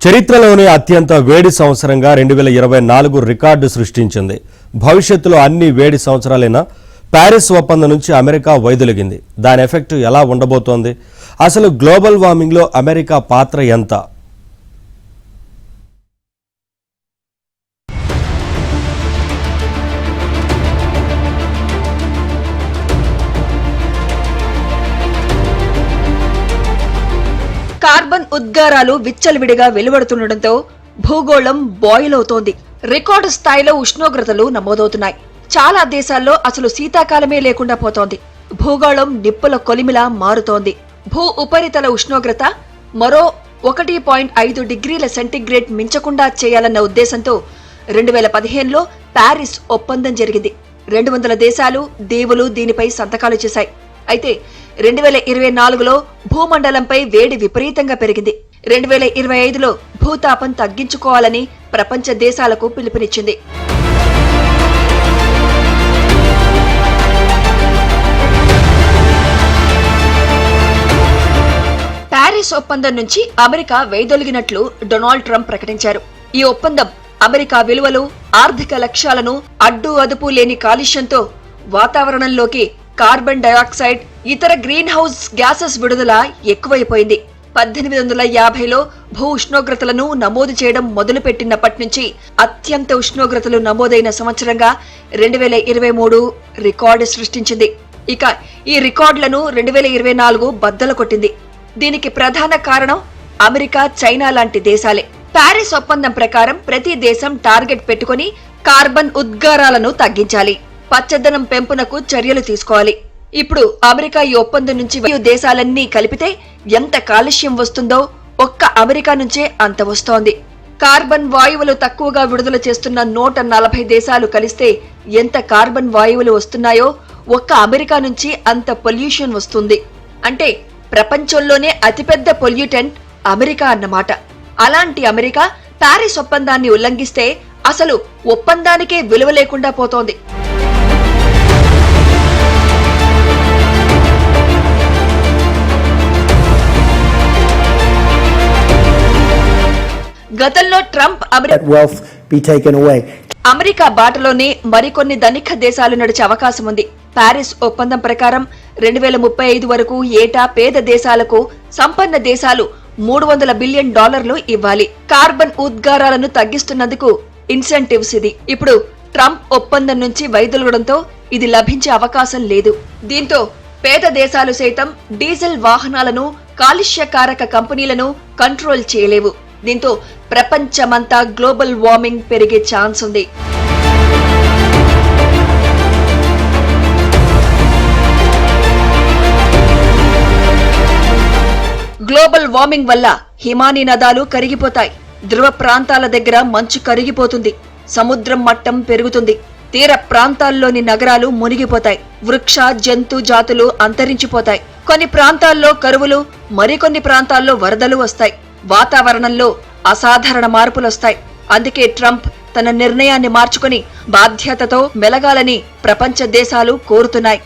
చరిత్రలోనే అత్యంత వేడి సంవత్సరంగా 2024 రికార్డు సృష్టించింది. భవిష్యత్తులో అన్ని వేడి సంవత్సరాలైనా ప్యారిస్ ఒప్పందం నుంచి అమెరికా వైదొలిగింది. దాని ఎఫెక్ట్ ఎలా ఉండబోతోంది? అసలు గ్లోబల్ వార్మింగ్లో అమెరికా పాత్ర ఎంత? కార్బన్ ఉద్గారాలు విచ్చలవిడిగా వెలువడుతుండటంతో భూగోళం బాయిల్ అవుతోంది. రికార్డు స్థాయిలో ఉష్ణోగ్రతలు నమోదవుతున్నాయి. చాలా దేశాల్లో అసలు శీతాకాలమే లేకుండా పోతోంది. భూగోళం నిప్పుల కొలిమిలా మారుతోంది. భూ ఉపరితల ఉష్ణోగ్రత మరో 1.5 డిగ్రీల సెంటీగ్రేడ్ మించకుండా చేయాలన్న ఉద్దేశంతో 2015లో ప్యారిస్ ఒప్పందం జరిగింది. 200 దేశాలు, దీవులు దీనిపై సంతకాలు చేశాయి. అయితే 2024లో భూమండలంపై వేడి విపరీతంగా పెరిగింది. 2025లో భూతాపం తగ్గించుకోవాలని ప్రపంచ దేశాలకు పిలుపునిచ్చింది. ప్యారిస్ ఒప్పందం నుంచి అమెరికా వైదొలిగినట్లు డొనాల్డ్ ట్రంప్ ప్రకటించారు. ఈ ఒప్పందం అమెరికా విలువలు, ఆర్థిక లక్ష్యాలను అడ్డు అదుపు లేని కాలుష్యంతో వాతావరణంలోకి కార్బన్ డయాక్సైడ్, ఇతర గ్రీన్ హౌస్ గ్యాసెస్ విడుదల ఎక్కువైపోయింది. 1850లో భూ ఉష్ణోగ్రతలను నమోదు చేయడం మొదలుపెట్టినప్పటి నుంచి అత్యంత ఉష్ణోగ్రతలు నమోదైన సంవత్సరంగా 2023 రికార్డు సృష్టించింది. ఇక ఈ రికార్డులను 2024 బద్దలు కొట్టింది. దీనికి ప్రధాన కారణం అమెరికా, చైనా లాంటి దేశాలే. ప్యారిస్ ఒప్పందం ప్రకారం ప్రతి దేశం టార్గెట్ పెట్టుకుని కార్బన్ ఉద్గారాలను తగ్గించాలి, పచ్చదనం పెంపునకు చర్యలు తీసుకోవాలి. ఇప్పుడు అమెరికా ఈ ఒప్పందం నుంచి దేశాలన్నీ కలిపితే ఎంత కాలుష్యం వస్తుందో ఒక్క అమెరికా నుంచే అంత వస్తోంది. కార్బన్ వాయువులు తక్కువగా విడుదల చేస్తున్న 140 దేశాలు కలిస్తే ఎంత కార్బన్ వాయువులు వస్తున్నాయో ఒక్క అమెరికా నుంచి అంత పొల్యూషన్ వస్తుంది. అంటే ప్రపంచంలోనే అతిపెద్ద పొల్యూటెంట్ అమెరికా అన్నమాట. అలాంటి అమెరికా ప్యారిస్ ఒప్పందాన్ని ఉల్లంఘిస్తే అసలు ఒప్పందానికే విలువ లేకుండా పోతోంది. గతంలో ట్రంప్ అమెరికా బాటలోనే మరికొన్ని ధనిక దేశాలు నడిచే అవకాశం ఉంది. ప్యారిస్ ఒప్పందం ప్రకారం 2035 వరకు ఏటా పేద దేశాలకు సంపన్న దేశాలు $300 బిలియన్ ఇవ్వాలి. కార్బన్ ఉద్గారాలను తగ్గిస్తున్నందుకు ఇన్సెంటివ్స్ ఇది. ఇప్పుడు ట్రంప్ ఒప్పందం నుంచి వైదొలగడంతో ఇది లభించే అవకాశం లేదు. దీంతో పేద దేశాలు సైతం డీజిల్ వాహనాలను, కాలుష్యకారక కంపెనీలను కంట్రోల్ చేయలేవు. దీంతో ప్రపంచమంతా గ్లోబల్ వార్మింగ్ పెరిగే ఛాన్స్ ఉంది. గ్లోబల్ వార్మింగ్ వల్ల హిమానీ నదాలు కరిగిపోతాయి. ధ్రువ ప్రాంతాల దగ్గర మంచు కరిగిపోతుంది. సముద్రం మట్టం పెరుగుతుంది. తీర ప్రాంతాల్లోని నగరాలు మునిగిపోతాయి. వృక్ష, జంతు జాతులు అంతరించిపోతాయి. కొన్ని ప్రాంతాల్లో కరువులు, మరికొన్ని ప్రాంతాల్లో వరదలు వస్తాయి. వాతావరణంలో అసాధారణ మార్పులొస్తాయి. అందుకే ట్రంప్ తన నిర్ణయాన్ని మార్చుకుని బాధ్యతతో మెలగాలని ప్రపంచ దేశాలు కోరుతున్నాయి.